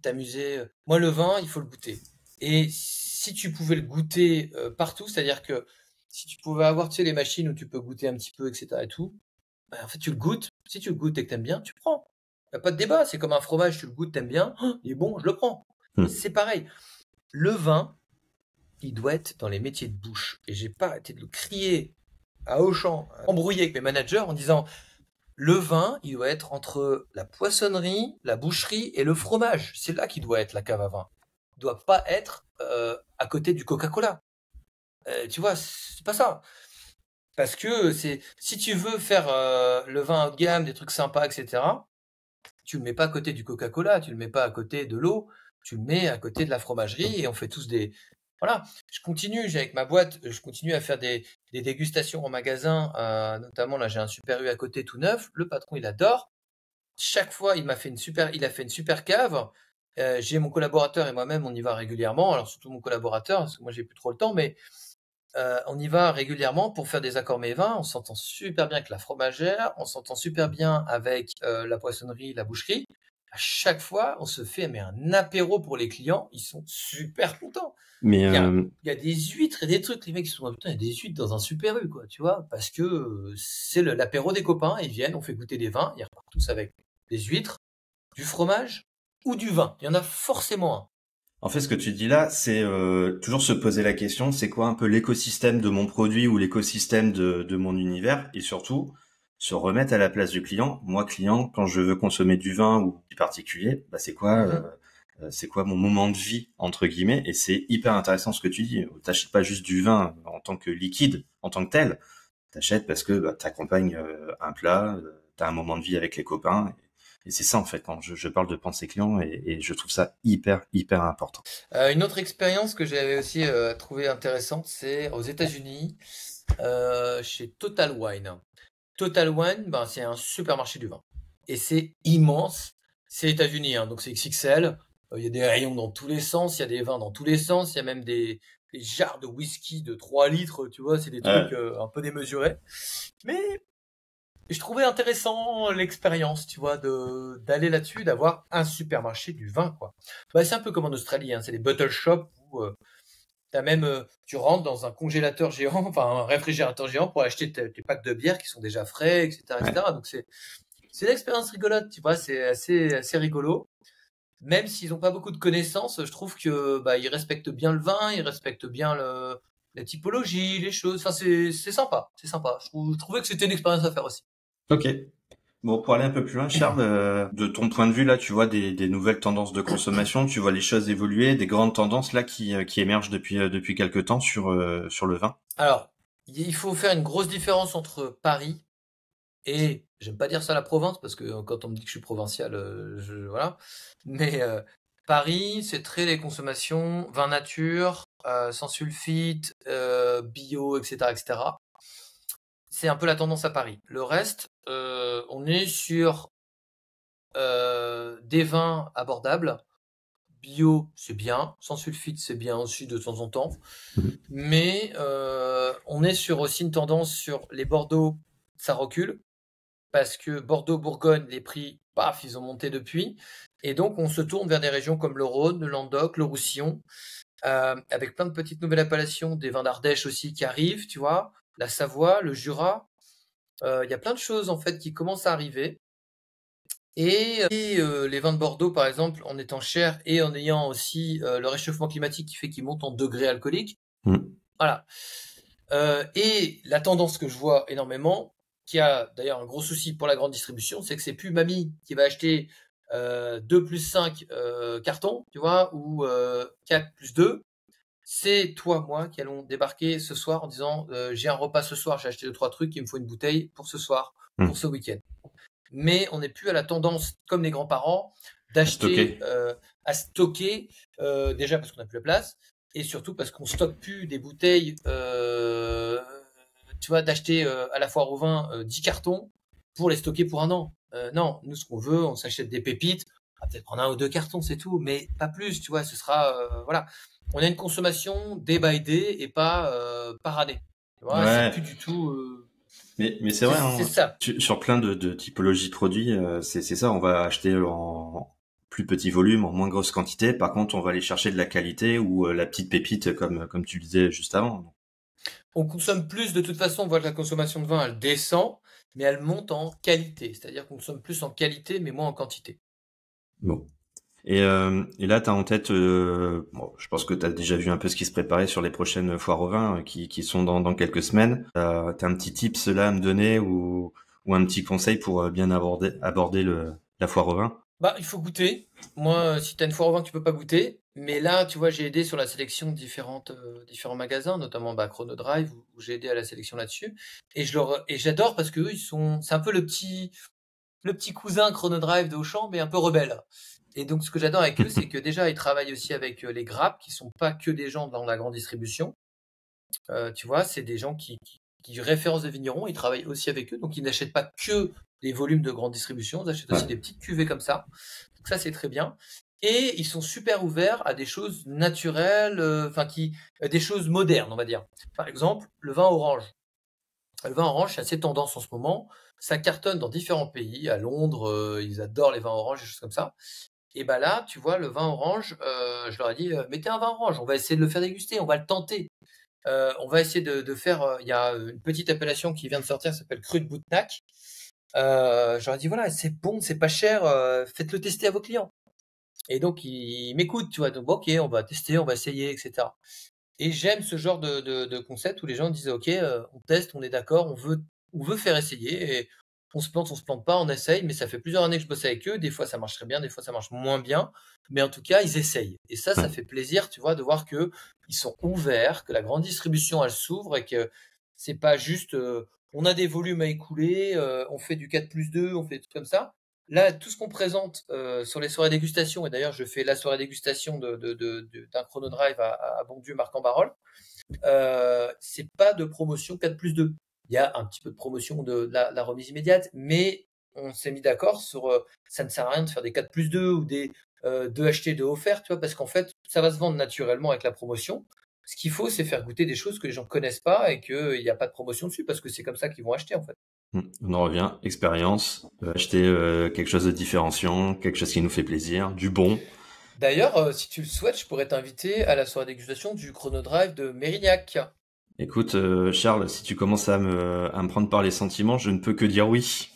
t'amuser. Moi, le vin, il faut le goûter. Et si tu pouvais le goûter partout, c'est-à-dire que si tu pouvais avoir, tu sais, les machines où tu peux goûter un petit peu, etc. et tout, bah, en fait, tu le goûtes. Si tu le goûtes et que t'aimes bien, tu prends. Y a pas de débat. C'est comme un fromage, tu le goûtes, t'aimes bien, il est bon, je le prends. Hmm. C'est pareil. Le vin, il doit être dans les métiers de bouche. Et j'ai pas arrêté de le crier à Auchan, embrouillé avec mes managers en disant le vin, il doit être entre la poissonnerie, la boucherie et le fromage. C'est là qu'il doit être la cave à vin. Il doit pas être à côté du Coca-Cola. Tu vois, c'est pas ça. Parce que si tu veux faire le vin haut de gamme, des trucs sympas, etc., tu le mets pas à côté du Coca-Cola, tu le mets pas à côté de l'eau, tu le mets à côté de la fromagerie et on fait tous des. Voilà, je continue, avec ma boîte, je continue à faire des dégustations en magasin, notamment là j'ai un Super U à côté tout neuf, le patron il adore. Chaque fois il a fait une super cave. J'ai mon collaborateur et moi-même on y va régulièrement, alors surtout mon collaborateur parce que moi j'ai plus trop le temps, mais on y va régulièrement pour faire des accords mets vins. On s'entend super bien avec la fromagère, on s'entend super bien avec la poissonnerie, la boucherie. À chaque fois, on se fait un apéro pour les clients. Ils sont super contents. Mais Il y a des huîtres et des trucs. Les mecs ils sont putain, il y a des huîtres dans un Super U, quoi, tu vois, parce que c'est l'apéro des copains. Ils viennent, on fait goûter des vins. Ils repartent tous avec des huîtres, du fromage ou du vin. Il y en a forcément un. en fait, ce que tu dis là, c'est toujours se poser la question, c'est quoi un peu l'écosystème de mon produit ou l'écosystème de mon univers, et surtout se remettre à la place du client. Moi, client, quand je veux consommer du vin ou du particulier, bah c'est quoi mon moment de vie entre guillemets, et c'est hyper intéressant ce que tu dis. T'achètes pas juste du vin en tant que liquide, en tant que tel. T'achètes parce que t'accompagnes un plat, t'as un moment de vie avec les copains. Et c'est ça en fait quand je parle de pensée client et je trouve ça hyper important. Une autre expérience que j'avais aussi trouvée intéressante, c'est aux États-Unis, chez Total Wine. Total Wine, ben, c'est un supermarché du vin. Et c'est immense. C'est États-Unis, hein, donc c'est XXL. Il y a des rayons dans tous les sens, il y a des vins dans tous les sens, il y a même des des jarres de whisky de 3 litres, tu vois, c'est des trucs un peu démesurés. Mais je trouvais intéressant l'expérience, tu vois, d'aller là-dessus, d'avoir un supermarché du vin, quoi. Bah, c'est un peu comme en Australie, hein, c'est des bottle shops où t'as même, tu rentres dans un congélateur géant, enfin un réfrigérateur géant pour acheter tes packs de bière qui sont déjà frais, etc., etc. Donc c'est une expérience rigolote, tu vois, c'est assez rigolo. Même s'ils n'ont pas beaucoup de connaissances, je trouve que bah, ils respectent bien le vin, ils respectent bien la typologie, les choses. Enfin, c'est sympa, c'est sympa. Je trouvais que c'était une expérience à faire aussi. Ok. Bon, pour aller un peu plus loin, Charles, de ton point de vue, là, tu vois des nouvelles tendances de consommation, tu vois les choses évoluer, des grandes tendances là qui émergent depuis quelque temps sur le vin. Alors, il faut faire une grosse différence entre Paris et, j'aime pas dire ça la province, parce que quand on me dit que je suis provincial, voilà. Mais Paris, c'est très les consommations, vin nature, sans sulfite, bio, etc., etc. C'est un peu la tendance à Paris. Le reste, on est sur des vins abordables. Bio, c'est bien. Sans sulfite, c'est bien aussi de temps en temps. Mhm. Mais on est sur aussi une tendance sur les Bordeaux, ça recule. Parce que Bordeaux-Bourgogne, les prix, paf, ils ont monté depuis. Et donc, on se tourne vers des régions comme le Rhône, le Languedoc, le Roussillon, avec plein de petites nouvelles appellations, des vins d'Ardèche aussi qui arrivent, tu vois, la Savoie, le Jura. Il y a plein de choses en fait qui commencent à arriver. Et les vins de Bordeaux, par exemple, en étant chers et en ayant aussi le réchauffement climatique qui fait qu'ils montent en degrés alcooliques. Mhm. Voilà. Et la tendance que je vois énormément, qui a d'ailleurs un gros souci pour la grande distribution, c'est que c'est plus mamie qui va acheter 2 plus 5 cartons, tu vois, ou 4 plus 2. C'est toi, moi, qui allons débarquer ce soir en disant j'ai un repas ce soir, j'ai acheté 2-3 trucs, il me faut une bouteille pour ce soir, pour Mhm. ce week-end. Mais on n'est plus à la tendance, comme les grands-parents, À d'acheter, stocker. à stocker, déjà parce qu'on n'a plus la place, et surtout parce qu'on stocke plus des bouteilles, tu vois, d'acheter à la foire au vin 10 cartons pour les stocker pour un an. Non, nous, ce qu'on veut, on s'achète des pépites, on va peut-être prendre 1 ou 2 cartons, c'est tout, mais pas plus, tu vois, ce sera, voilà. On a une consommation day by day et pas par année. Tu vois, c'est Ouais. plus du tout. Mais c'est vrai, C'est hein, ça. sur plein de typologies de produits, c'est ça, on va acheter en plus petit volume, en moins grosse quantité. Par contre, on va aller chercher de la qualité ou la petite pépite, comme tu le disais juste avant. On consomme plus, de toute façon, on voit que la consommation de vin, elle descend, mais elle monte en qualité. C'est-à-dire qu'on consomme plus en qualité, mais moins en quantité. Bon. Et là, tu as en tête, bon, je pense que tu as déjà vu un peu ce qui se préparait sur les prochaines foires au vin qui sont dans quelques semaines. T'as un petit tips là à me donner ou un petit conseil pour bien aborder la foire au vin? Bah, il faut goûter. Moi, si t'as une foire au vin que tu peux pas goûter, mais là, tu vois, j'ai aidé sur la sélection de différents magasins, notamment bah, Chrono Drive, où j'ai aidé à la sélection là-dessus. Et j'adore parce que eux, c'est un peu le petit cousin Chrono Drive de Auchan, mais un peu rebelle. Et donc, ce que j'adore avec eux, c'est que déjà, ils travaillent aussi avec les grappes, qui sont pas que des gens dans la grande distribution. Tu vois, c'est des gens qui référencent des vignerons, ils travaillent aussi avec eux, donc ils n'achètent pas que des volumes de grande distribution, ils achètent aussi Ouais. des petites cuvées comme ça. Donc ça, c'est très bien. Et ils sont super ouverts à des choses naturelles, enfin des choses modernes, on va dire. Par exemple, le vin orange. Le vin orange, c'est assez tendance en ce moment. Ça cartonne dans différents pays. À Londres, ils adorent les vins oranges, des choses comme ça. Et bah là, tu vois, le vin orange, je leur ai dit, mettez un vin orange, on va essayer de le faire déguster, on va le tenter. On va essayer de faire. Il y a une petite appellation qui vient de sortir, ça s'appelle Cru de Boutnac. J'aurais dit voilà, c'est bon, c'est pas cher, faites-le tester à vos clients. Et donc ils m'écoutent, tu vois. Donc ok, on va tester, on va essayer, etc. Et j'aime ce genre de concept où les gens disent ok, on teste, on est d'accord, on veut faire essayer. Et on se plante pas, on essaye. Mais ça fait plusieurs années que je bosse avec eux. Des fois ça marche très bien, des fois ça marche moins bien. Mais en tout cas, ils essayent. Et ça Ouais. fait plaisir, tu vois, de voir que ils sont ouverts, que la grande distribution elle s'ouvre et que c'est pas juste on a des volumes à écouler, on fait du 4 plus 2, on fait des trucs comme ça. Là, tout ce qu'on présente sur les soirées dégustation, et d'ailleurs je fais la soirée dégustation d'un Chrono Drive à Bondieu, Marc-en-Barœul, c'est pas de promotion 4 plus 2. Il y a un petit peu de promotion de la remise immédiate, mais on s'est mis d'accord sur ça ne sert à rien de faire des 4 plus 2 ou des 2 achetés, 2 offerts, tu vois, parce qu'en fait, ça va se vendre naturellement avec la promotion. Ce qu'il faut, c'est faire goûter des choses que les gens connaissent pas et qu'il n'y a pas de promotion dessus parce que c'est comme ça qu'ils vont acheter en fait. On en revient, expérience, acheter quelque chose de différenciant, quelque chose qui nous fait plaisir, du bon. D'ailleurs, si tu le souhaites, je pourrais t'inviter à la soirée dégustation du Chrono Drive de Mérignac. Écoute, Charles, si tu commences à me prendre par les sentiments, je ne peux que dire oui.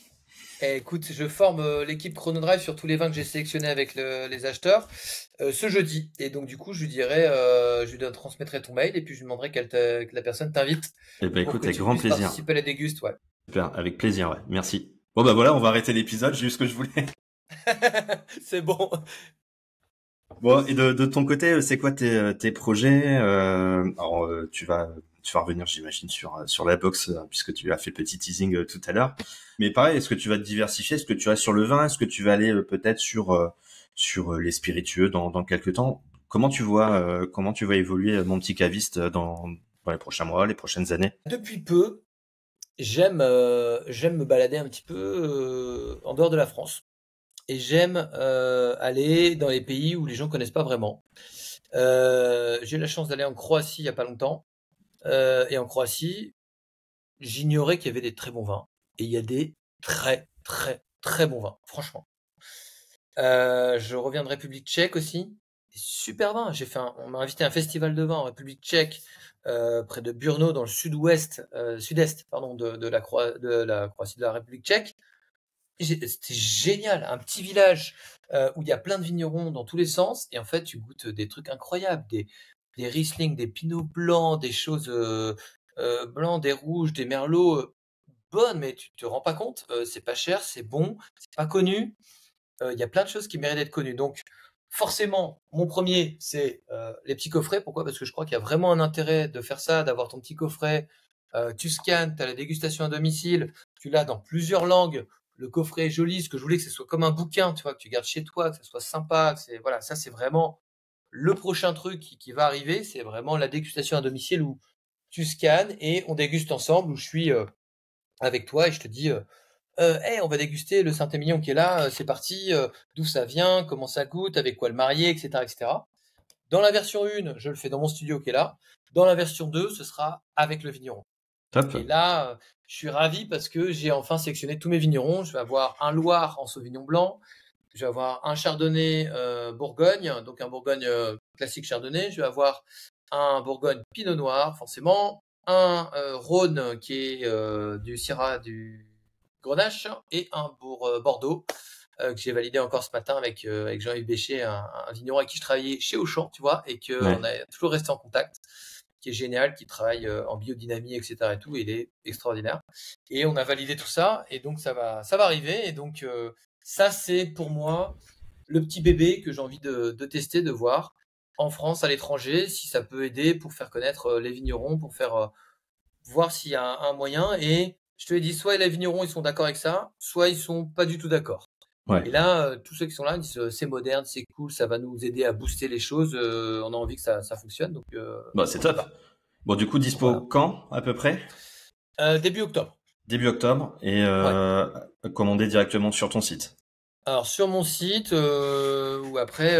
Eh, écoute, je forme l'équipe Chrono Drive sur tous les vins que j'ai sélectionnés avec les acheteurs ce jeudi. Et donc, du coup, je lui dirai, je lui transmettrai ton mail et puis je lui demanderai que la personne t'invite Eh ben pour écoute, que avec tu grand puisses plaisir. participer à la déguste. Ouais. Super, avec plaisir, ouais. Merci. Bon bah voilà, on va arrêter l'épisode, j'ai eu ce que je voulais. C'est bon. Bon, et de ton côté, c'est quoi tes projets? Alors, tu vas revenir, j'imagine, sur la boxe, puisque tu as fait le petit teasing tout à l'heure. Mais pareil, est-ce que tu vas te diversifier? Est-ce que tu restes sur le vin? Est-ce que tu vas aller peut-être sur les spiritueux dans quelques temps? Comment tu vois évoluer mon petit caviste dans les prochains mois, les prochaines années? Depuis peu, j'aime me balader un petit peu en dehors de la France. Et j'aime aller dans les pays où les gens connaissent pas vraiment. J'ai eu la chance d'aller en Croatie il y a pas longtemps. Et en Croatie, j'ignorais qu'il y avait des très bons vins. Et il y a des très, très, très bons vins, franchement. Je reviens de République tchèque aussi. Des super vins. On m'a invité à un festival de vin en République tchèque, près de Brno, dans le sud-est, pardon, de la Croatie, de la République tchèque. C'était génial, un petit village où il y a plein de vignerons dans tous les sens, et en fait, tu goûtes des trucs incroyables, des Riesling, des Pinots blancs, des choses blancs, des rouges, des Merlots bonnes, mais tu te rends pas compte, c'est pas cher, c'est bon, c'est pas connu. Il y a plein de choses qui méritent d'être connues. Donc, forcément, mon premier, c'est les petits coffrets. Pourquoi? Parce que je crois qu'il y a vraiment un intérêt de faire ça, d'avoir ton petit coffret. Tu scannes, tu as la dégustation à domicile, tu l'as dans plusieurs langues. Le coffret est joli. Ce que je voulais, que ce soit comme un bouquin, tu vois, que tu gardes chez toi, que ça soit sympa. Voilà, ça, c'est vraiment le prochain truc qui va arriver. C'est vraiment la dégustation à domicile où tu scannes et on déguste ensemble, où je suis avec toi et je te dis hey, on va déguster le Saint-Émilion qui est là, c'est parti, d'où ça vient, comment ça goûte, avec quoi le marier, etc., etc. Dans la version 1, je le fais dans mon studio qui est là. Dans la version 2, ce sera avec le vigneron. Top. Et là, je suis ravi parce que j'ai enfin sélectionné tous mes vignerons. Je vais avoir un Loire en Sauvignon blanc. Je vais avoir un Chardonnay Bourgogne, donc un Bourgogne classique Chardonnay. Je vais avoir un Bourgogne Pinot Noir, forcément. Un Rhône qui est du Syrah du Grenache et un pour Bordeaux que j'ai validé encore ce matin avec Jean-Yves Béchet, un vigneron avec qui je travaillais chez Auchan, tu vois, et qu'on Ouais. a toujours resté en contact, qui est génial, qui travaille en biodynamie, etc. et tout, et il est extraordinaire. Et on a validé tout ça, et donc ça va arriver, et donc ça c'est pour moi le petit bébé que j'ai envie de tester, de voir en France, à l'étranger, si ça peut aider pour faire connaître les vignerons, pour faire voir s'il y a un moyen. Et je te l'ai dit, soit les vignerons ils sont d'accord avec ça, soit ils sont pas du tout d'accord. Ouais. Et là, tous ceux qui sont là disent c'est moderne, c'est cool, ça va nous aider à booster les choses, on a envie que ça fonctionne, donc Bah, c'est on y top. va. Bon, du coup, dispo Voilà. quand, à peu près? Début octobre. Début octobre et Ouais. commander directement sur ton site. Alors sur mon site, ou après,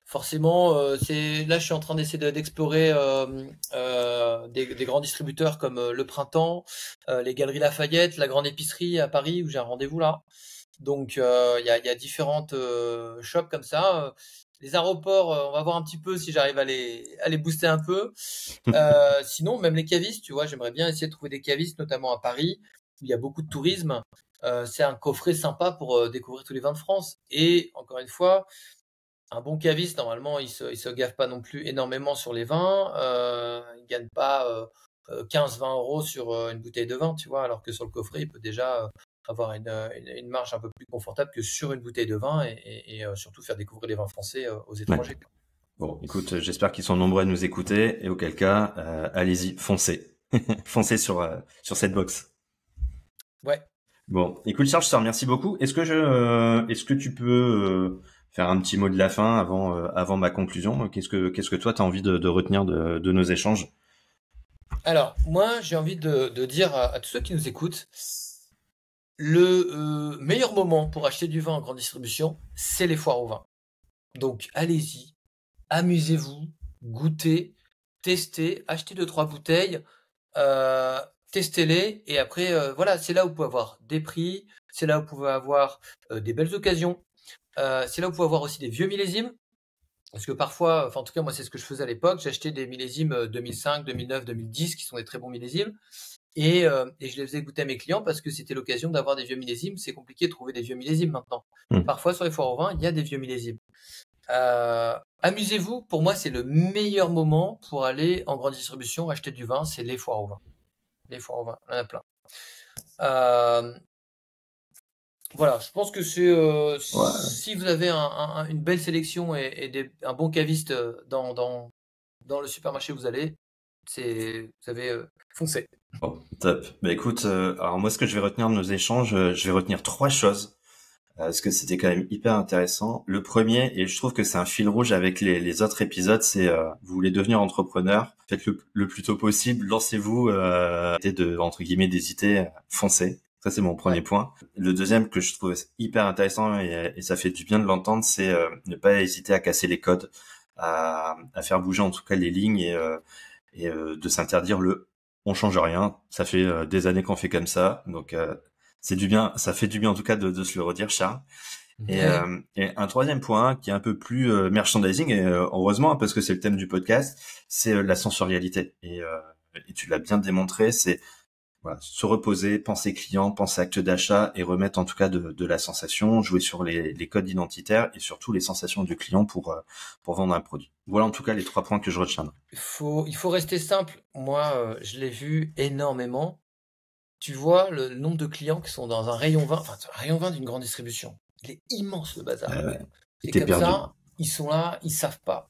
forcément, là je suis en train d'essayer d'explorer des grands distributeurs comme Le Printemps, les Galeries Lafayette, la Grande Épicerie à Paris où j'ai un rendez-vous là. Donc il y a différentes shops comme ça. Les aéroports, on va voir un petit peu si j'arrive à les booster un peu. Sinon, même les cavistes, tu vois, j'aimerais bien essayer de trouver des cavistes, notamment à Paris, où il y a beaucoup de tourisme. C'est un coffret sympa pour découvrir tous les vins de France. Et encore une fois, un bon caviste, normalement, il se gave pas non plus énormément sur les vins. Il gagne pas 15-20 euros sur une bouteille de vin, tu vois, alors que sur le coffret, il peut déjà avoir une marge un peu plus confortable que sur une bouteille de vin et surtout faire découvrir les vins français aux Ouais. étrangers, quoi. Bon, écoute, j'espère qu'ils sont nombreux à nous écouter et auquel cas, allez-y, foncez. Foncez sur cette box. Ouais. Bon, écoute Charles, je te remercie beaucoup. Est-ce que tu peux faire un petit mot de la fin avant ma conclusion? Qu'est-ce que toi t'as envie de retenir de nos échanges? Alors, moi, j'ai envie de dire à tous ceux qui nous écoutent, le meilleur moment pour acheter du vin en grande distribution, c'est les foires au vin. Donc, allez-y, amusez-vous, goûtez, testez, achetez 2-3 bouteilles, testez-les, et après, voilà, c'est là où vous pouvez avoir des prix, c'est là où vous pouvez avoir des belles occasions, c'est là où vous pouvez avoir aussi des vieux millésimes. Parce que parfois, enfin en tout cas moi c'est ce que je faisais à l'époque, j'achetais des millésimes 2005, 2009, 2010 qui sont des très bons millésimes, et je les faisais goûter à mes clients parce que c'était l'occasion d'avoir des vieux millésimes. C'est compliqué de trouver des vieux millésimes maintenant. Parfois sur les foires au vin, il y a des vieux millésimes. Amusez-vous, pour moi c'est le meilleur moment pour aller en grande distribution acheter du vin, c'est les foires au vin. Les foires au vin, il y en a plein. Voilà, je pense que c'est si vous avez une belle sélection et un bon caviste dans le supermarché où vous allez, vous avez foncé. Bon, top. Bah écoute, alors moi ce que je vais retenir de nos échanges, je vais retenir 3 choses, parce que c'était quand même hyper intéressant. Le premier, et je trouve que c'est un fil rouge avec les autres épisodes, c'est vous voulez devenir entrepreneur, faites le plus tôt possible, lancez-vous, arrêtez de entre guillemets d'hésiter, foncez. Ça c'est mon premier point. Le deuxième que je trouve hyper intéressant et ça fait du bien de l'entendre, c'est ne pas hésiter à casser les codes, à faire bouger en tout cas les lignes et de s'interdire on change rien, ça fait des années qu'on fait comme ça, donc c'est du bien, ça fait du bien en tout cas de se le redire, Charles. Et un troisième point qui est un peu plus merchandising, et heureusement parce que c'est le thème du podcast, c'est la sensorialité. Et tu l'as bien démontré, c'est voilà, se reposer, penser client, penser acte d'achat et remettre en tout cas de la sensation, jouer sur les codes identitaires et surtout les sensations du client pour vendre un produit. Voilà en tout cas les 3 points que je retiendrai. Il faut rester simple. Moi, je l'ai vu énormément. Tu vois le nombre de clients qui sont dans un rayon vin, enfin un rayon vin d'une grande distribution. Il est immense le bazar. C'est comme perdu. Ça, ils sont là, ils savent pas.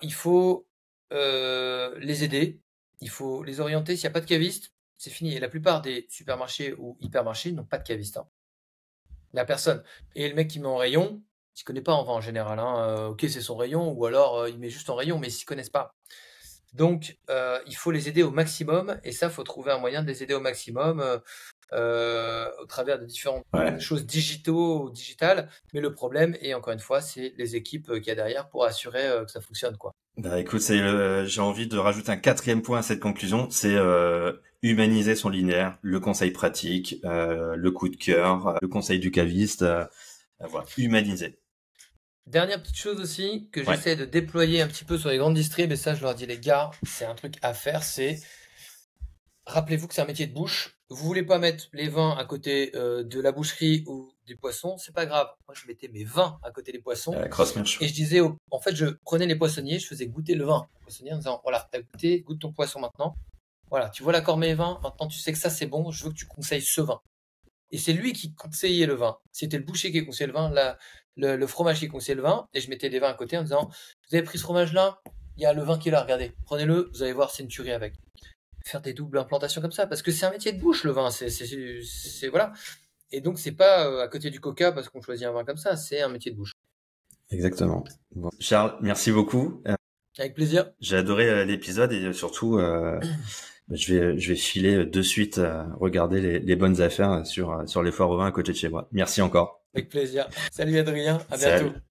Il faut les aider, il faut les orienter. S'il n'y a pas de caviste, c'est fini. Et la plupart des supermarchés ou hypermarchés n'ont pas de caviste. La personne. Et le mec qui met en rayon, il ne connaît pas en vin en général. Ok, c'est son rayon, ou alors il met juste en rayon, mais ils ne s'y connaissent pas. Donc, il faut les aider au maximum, et ça, il faut trouver un moyen de les aider au maximum au travers de différentes choses digitales. Mais le problème, et encore une fois, c'est les équipes qu'il y a derrière pour assurer que ça fonctionne, quoi. Bah écoute, j'ai envie de rajouter un 4e point à cette conclusion, c'est humaniser son linéaire, le conseil pratique, le coup de cœur, le conseil du caviste, voilà, humaniser. Dernière petite chose aussi que j'essaie de déployer un petit peu sur les grandes distribs, et ça je leur dis les gars, c'est un truc à faire, c'est rappelez-vous que c'est un métier de bouche. Vous voulez pas mettre les vins à côté de la boucherie ou des poissons, c'est pas grave. Moi je mettais mes vins à côté des poissons et je disais, en fait je prenais les poissonniers, je faisais goûter le vin aux poissonniers en disant voilà, t'as goûté, goûte ton poisson maintenant. Voilà, tu vois l'accord mes vins, maintenant tu sais que ça c'est bon, je veux que tu conseilles ce vin. Et c'est lui qui conseillait le vin. C'était le boucher qui conseillait le vin, le fromage qui conseillait le vin, et je mettais des vins à côté en disant vous avez pris ce fromage-là, il y a le vin qui est là, regardez, prenez-le, vous allez voir, c'est une tuerie avec. Faire des doubles implantations comme ça, parce que c'est un métier de bouche le vin, c'est voilà. Et donc c'est pas à côté du coca parce qu'on choisit un vin comme ça, c'est un métier de bouche. Exactement. Bon. Charles, merci beaucoup. Avec plaisir. J'ai adoré l'épisode et surtout je vais filer de suite regarder les bonnes affaires sur les foires au vin à côté de chez moi. Merci encore. Avec plaisir. Salut Adrien, à Salut. bientôt.